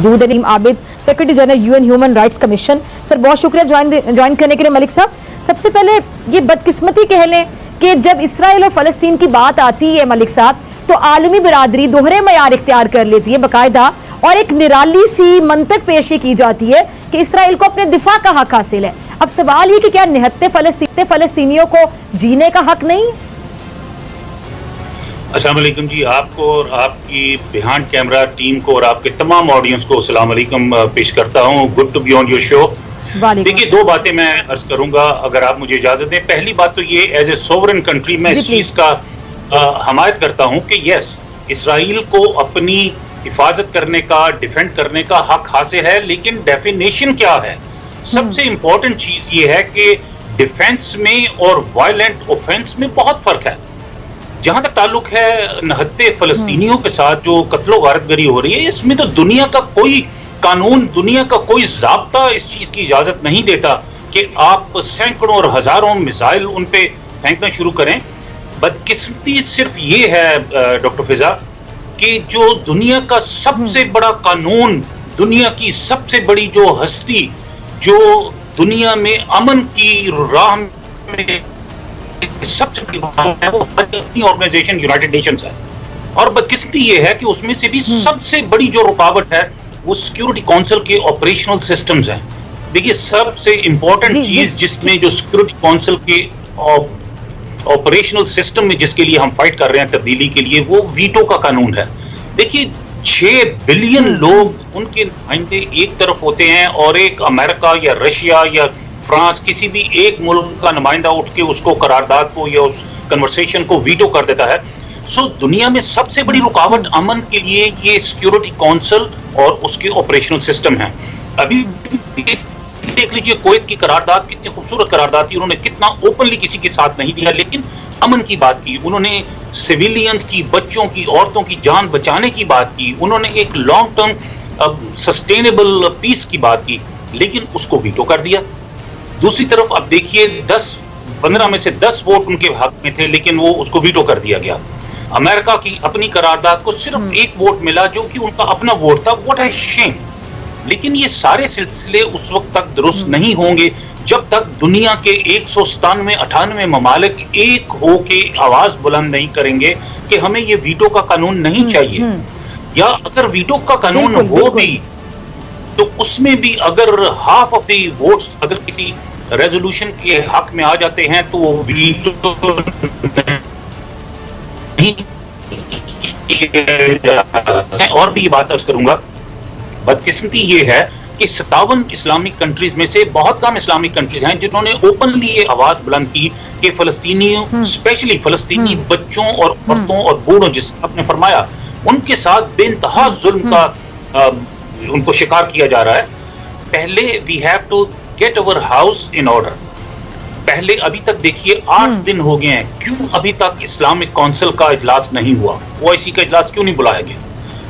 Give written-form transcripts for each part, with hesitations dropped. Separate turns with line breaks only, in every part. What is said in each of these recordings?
मौजूद है Abid, secretary general UN human rights commission. Sir बहुत शुक्रिया ज्वाइन करने के लिए। मलिक साहब, सबसे पहले ये बदकिस्मती कह लें कि जब इसराइल और फलस्तीन की बात आती है मलिक साहब, तो आलमी बिरादरी दोहरे मयार इख्तियार कर लेती है बाकायदा, और एक निराली सी मंतक पेशी की जाती है कि इसराइल को अपने दिफा का हक हासिल है। अब सवाल ये कि क्या निहत्ते फलस्तीनियों को जीने का हक नहीं?
अस्सलाम वालेकुम जी, आपको और आपकी बिहाइंड कैमरा टीम को और आपके तमाम ऑडियंस को अस्सलाम वालेकुम पेश करता हूँ। Good to be on your show. देखिए, दो बातें मैं अर्ज करूंगा अगर आप मुझे इजाजत दें। पहली बात तो ये, एज ए सोवरेन कंट्री मैं इस चीज का हमायत करता हूँ कि यस, इसराइल को अपनी हिफाजत करने का, डिफेंड करने का हक हासिल है, लेकिन डेफिनेशन क्या है? सबसे इंपॉर्टेंट चीज ये है कि डिफेंस में और वायलेंट ऑफेंस में बहुत फर्क है। जहां तक ताल्लुक है निहत्ते फलस्तीनियों के साथ जो कत्लो गारतगरी हो रही है, इसमें तो दुनिया का कोई कानून, दुनिया का कोई ज़ाब्ता इस चीज की इजाजत नहीं देता कि आप सैकड़ों और हजारों मिसाइल उन पे फेंकना शुरू करें। बदकिस्मती सिर्फ ये है डॉक्टर फिजा कि जो दुनिया का सबसे बड़ा कानून, दुनिया की सबसे बड़ी जो हस्ती, जो दुनिया में अमन की राह में सबसे बड़ी है, वो अपनी ऑर्गेनाइजेशन यूनाइटेड नेशंस है। और बदकिस्मती ये है कि उसमें से भी सबसे बड़ी जो रुकावट है वो सिक्योरिटी काउंसिल के ऑपरेशनल सिस्टम्स हैं। देखिए, सबसे इंपॉर्टेंट चीज जिसमें जो सिक्योरिटी काउंसिल के ऑपरेशनल सिस्टम में जिसके लिए हम फाइट कर रहे हैं तब्दीली के लिए, वो वीटो का कानून है। देखिए, 6 बिलियन लोग उनके नुमाइंदे एक तरफ होते हैं और एक अमेरिका या रशिया या फ्रांस, किसी भी एक मुल्क का नुमाइंदा उठ के उसको करारदाद को या उस कन्वर्सेशन को वीटो कर देता है। सो दुनिया में सबसे बड़ी रुकावट अमन के लिए ये सिक्योरिटी काउंसिल और उसके ऑपरेशनल सिस्टम है। अभी देख लीजिए कुवैत की करारदाद, कितनी खूबसूरत करारदाद थी, उन्होंने कितना ओपनली किसी के साथ नहीं दिया, लेकिन अमन की बात की, उन्होंने सिविलियंस की, बच्चों की, औरतों की जान बचाने की बात की, उन्होंने एक लॉन्ग टर्म सस्टेनेबल पीस की बात की, लेकिन उसको वीटो कर दिया। दूसरी तरफ अब देखिए, 15 में से 10 वोट उनके हक में थे, लेकिन वो उसको वीटो कर दिया गया। अमेरिका की अपनी करारदाद को सिर्फ 1 वोट मिला जो कि उनका अपना वोट था। What a shame. लेकिन ये सारे सिलसिले उस वक्त तक दुरुस्त नहीं होंगे जब तक दुनिया के 197-98 ममालिक एक हो के आवाज बुलंद नहीं करेंगे कि हमें ये वीटो का कानून नहीं चाहिए। या अगर वीटो का कानून हो भी तो उसमें भी अगर हाफ ऑफ द वोट्स अगर किसी रेजोल्यूशन के हक में आ जाते हैं तो वो वीटो नहीं। और भी बात अर्ज करूंगा, बदकिस्मती ये है कि 57 इस्लामिक कंट्रीज में से बहुत कम इस्लामिक कंट्रीज हैं जिन्होंने ओपनली ये आवाज बुलंद की कि फलस्तीनियों, स्पेशली फलस्तीनी बच्चों और औरतों और बूढ़ों, जिस आपने फरमाया, उनके साथ बेइंतहा जुल्म का उनको शिकार किया जा रहा है। पहले we have to get our house in order. पहले अभी तक देखिए 8 दिन हो गए हैं, क्यों अभी तक इस्लामिक काउंसिल का इजलास नहीं हुआ? ओआईसी का इजलास क्यों नहीं बुलाया गया?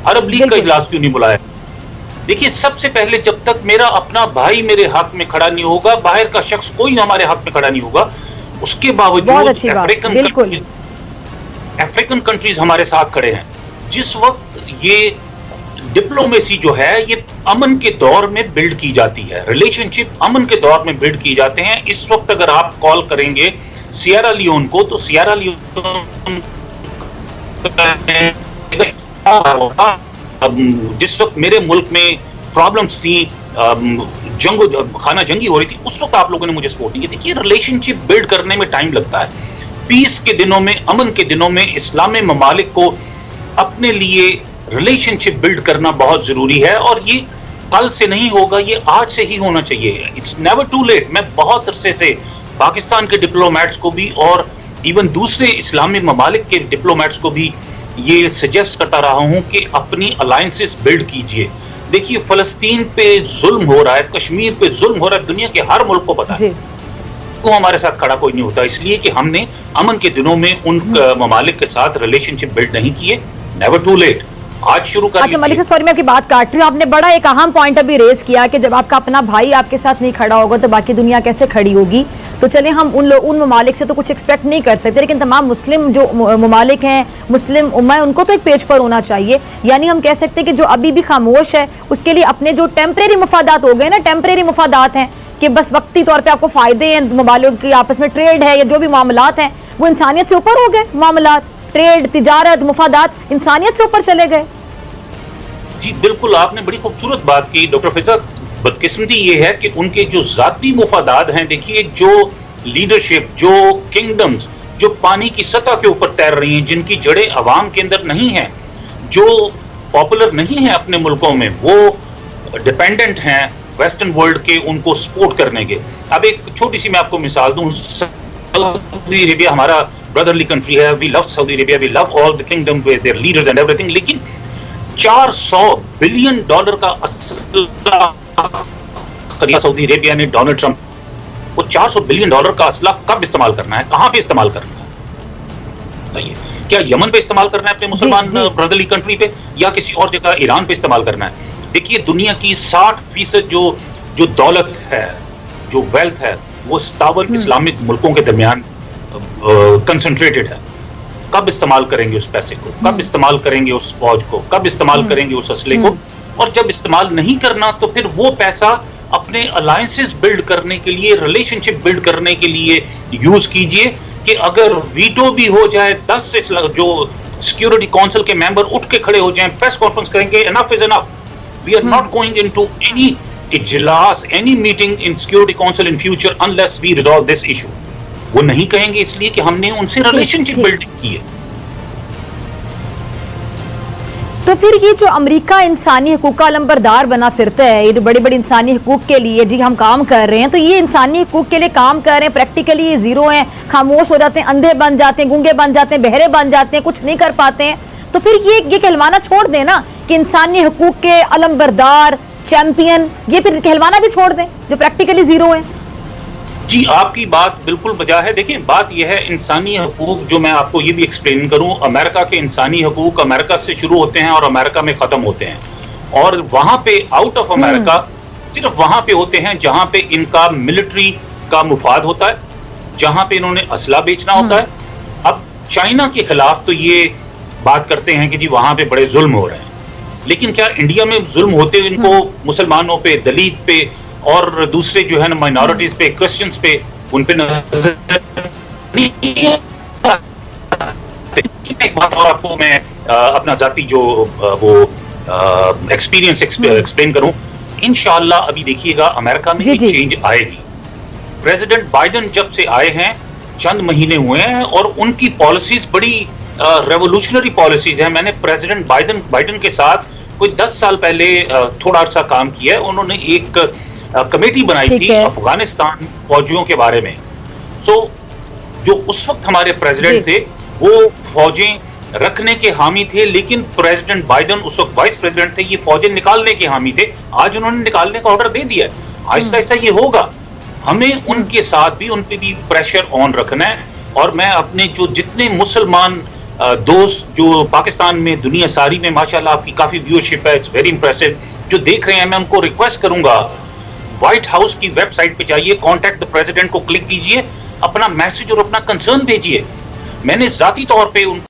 अरब लीग का इजलास क्यों नहीं बुलाया? देखिए, सबसे पहले जब तक मेरा अपना भाई मेरे हक में खड़ा नहीं होगा, बाहर का शख्स कोई हमारे हक में खड़ा नहीं होगा। उसके बावजूद अफ्रीकन कंट्रीज हमारे साथ खड़े हैं। जिस वक्त ये डिप्लोमेसी जो है ये अमन के दौर में बिल्ड की जाती है, रिलेशनशिप अमन के दौर में बिल्ड की जाते हैं। इस वक्त अगर आप कॉल करेंगे सियरा लियोन को, तो सियरा लियोन जिस वक्त मेरे मुल्क में प्रॉब्लम्स थी, खाना जंगी हो रही थी, उस वक्त आप लोगों ने मुझे सपोर्ट नहीं किया। देखिए, रिलेशनशिप बिल्ड करने में टाइम लगता है। पीस के दिनों में, अमन के दिनों में इस्लामी ममालिक को अपने लिए रिलेशनशिप बिल्ड करना बहुत जरूरी है, और ये कल से नहीं होगा, ये आज से ही होना चाहिए। It's never too late. मैं बहुत अरसे से पाकिस्तान के डिप्लोमेट्स को भी और इवन दूसरे इस्लामी ममालिक के डिप्लोमेट्स को भी ये सजेस्ट करता रहा हूं कि अपनी अलायंसेस बिल्ड कीजिए। देखिए, फलस्तीन पे जुल्म हो रहा है, कश्मीर पे जुल्म हो रहा है, दुनिया के हर मुल्क को पता है। तो हमारे साथ खड़ा कोई नहीं होता, इसलिए कि हमने अमन के दिनों में उन ममालिक के साथ रिलेशनशिप बिल्ड नहीं किए। नेवर टू लेट, आज शुरू कर।
अच्छा मलिक, सॉरी मैं आपकी बात काट रही हूँ। आपने बड़ा एक अहम पॉइंट अभी रेज किया कि जब आपका अपना भाई आपके साथ नहीं खड़ा होगा तो बाकी दुनिया कैसे खड़ी होगी। تو چلیں ہم ان ممالک سے تو کچھ ایکسپیکٹ نہیں کر سکتے، لیکن تمام مسلم جو ممالک ہیں، مسلم امہ ہے، ان کو تو ایک پیج پر ہونا چاہیے. یعنی ہم کہہ سکتے ہیں کہ جو ابھی بھی خاموش ہے اس کے لیے اپنے جو ٹیمپریری مفادات ہو گئے نا، ٹیمپریری مفادات ہیں کہ بس وقتی طور پہ آپ کو فائدے ہیں، ممالک کی آپس میں ٹریڈ ہے یا جو بھی معاملات ہیں وہ انسانیت سے اوپر ہو گئے. معاملات، ٹریڈ، تجارت، مفادات انسانیت سے اوپر چلے گئے.
جی بالکل، آپ نے بڑی خوبصورت بات کی ڈاکٹر فضا. بدقسمتی یہ ہے کہ ان کے جو ذاتی مفادات ہیں، دیکھیے جو لیڈرشپ، جو کنگڈمز جو پانی کی سطح کے اوپر تیر رہی ہیں، جن کی جڑیں عوام کے اندر نہیں ہیں، جو پاپولر نہیں ہیں اپنے ملکوں میں، وہ ڈیپینڈنٹ ہیں ویسٹرن ورلڈ کے ان کو سپورٹ کرنے کے. اب ایک چھوٹی سی میں آپ کو مثال دوں. سعودی عربیہ ہمارا برادرلی کنٹری ہے. We love Saudi Arabia, we love all the kingdom with their leaders and everything. لیکن $400 بلین کا اسلحہ سعودی عربیہ نے ڈونلڈ ٹرمپ، وہ $400 بلین کا اسلحہ کب استعمال کرنا ہے، کہاں پہ استعمال کرنا ہے؟ کیا یمن پہ استعمال کرنا ہے اپنے مسلمان برادرلی کنٹری پہ، یا کسی اور جگہ ایران پہ استعمال کرنا ہے؟ دیکھیے دنیا کی 60% جو دولت ہے، جو ویلتھ ہے، وہ 57 اسلامک ملکوں کے درمیان کنسنٹریٹڈ ہے. کب استعمال کریں گے اس پیسے کو، کب استعمال کریں گے اس فوج کو، کب استعمال کریں گے اس اسلحے کو؟ اور جب استعمال نہیں کرنا تو پھر وہ پیسہ اپنے الائنسز بلڈ کرنے کے لیے، ریلیشن شپ بلڈ کرنے کے لیے یوز کیجئے. کہ اگر ویٹو بھی ہو جائے، 10 سے جو سیکیورٹی کونسل کے ممبر اٹھ کے کھڑے ہو جائیں، پریس کانفرنس کریں گے enough is enough, we are not going into any اجلاس، any meeting in security council in future unless we resolve this issue. وہ نہیں کہیں گے اس لیے کہ ہم نے ان سے ریلیشن شپ بلڈ کی ہے.
تو پھر یہ جو امریکہ انسانی حقوق کا علمبردار بنا پھرتا ہے، یہ جو بڑے بڑے انسانی حقوق کے لیے جی ہم کام کر رہے ہیں، تو یہ انسانی حقوق کے لیے کام کر رہے ہیں، پریکٹیکلی یہ زیرو ہیں، خاموش ہو جاتے ہیں، اندھے بن جاتے ہیں، گونگے بن جاتے ہیں، بہرے بن جاتے ہیں، کچھ نہیں کر پاتے ہیں. تو پھر یہ کہلوانا چھوڑ دیں نا کہ انسانی حقوق کے علمبردار، چیمپئن، یہ پھر کہلوانا بھی چھوڑ دیں جو پریکٹیکلی زیرو ہیں.
جی آپ کی بات بالکل بجا ہے. دیکھیں بات یہ ہے، انسانی حقوق جو میں آپ کو یہ بھی ایکسپلین کروں، امریکہ کے انسانی حقوق امریکہ سے شروع ہوتے ہیں اور امریکہ میں ختم ہوتے ہیں، اور وہاں پہ آؤٹ آف امریکہ صرف وہاں پہ ہوتے ہیں جہاں پہ ان کا ملٹری کا مفاد ہوتا ہے، جہاں پہ انہوں نے اسلحہ بیچنا ہوتا ہے. اب چائنا کے خلاف تو یہ بات کرتے ہیں کہ جی وہاں پہ بڑے ظلم ہو رہے ہیں، لیکن کیا انڈیا میں ظلم ہوتے ہوئے ان کو مسلمانوں پہ، دلت پہ اور دوسرے جو ہے نا مائنورٹیز پہ، کرسچنز پہ، ان پہ نظر نہیں؟ ایک بات اور آپ کو میں اپنا ذاتی جو وہ ایکسپیرینس ایکسپلین کروں. انشاءاللہ ابھی دیکھیے گا امریکہ میں ایک چینج آئے گی. پریزیڈنٹ بائیڈن جب سے آئے ہیں چند مہینے ہوئے ہیں اور ان کی پالیسیز بڑی ریولوشنری پالیسیز ہیں. میں نے پریزیڈنٹ بائیڈن کے ساتھ کوئی 10 سال پہلے تھوڑا عرصہ کام کیا ہے. انہوں نے ایک کمیٹی بنائی تھی افغانستان فوجیوں کے بارے میں. جو اس وقت ہمارے پریزیڈنٹ تھے وہ فوجیں رکھنے کے حامی تھے، لیکن پریزیڈنٹ بائیڈن اس وقت وائس پریزیڈنٹ تھے، یہ فوجیں نکالنے کے حامی تھے. آج انہوں نے نکالنے کا آرڈر دے دیا ہے. آہستہ آہستہ یہ ہوگا. ہمیں ان کے ساتھ بھی، ان پہ بھی پریشر آن رکھنا ہے. اور میں اپنے جو جتنے مسلمان دوست جو پاکستان میں، دنیا ساری میں ماشاءاللہ آپ کی کافی ویورشپ ہے، اٹس ویری امپریسو، جو دیکھ رہے ہیں، میں ان کو ریکویسٹ کروں گا وائٹ ہاؤس کی ویب سائٹ پہ جائیے، کانٹیکٹ دی پریزیڈنٹ کو کلک کیجئے، اپنا میسج اور اپنا کنسرن بھیجئے. میں نے ذاتی طور پہ ان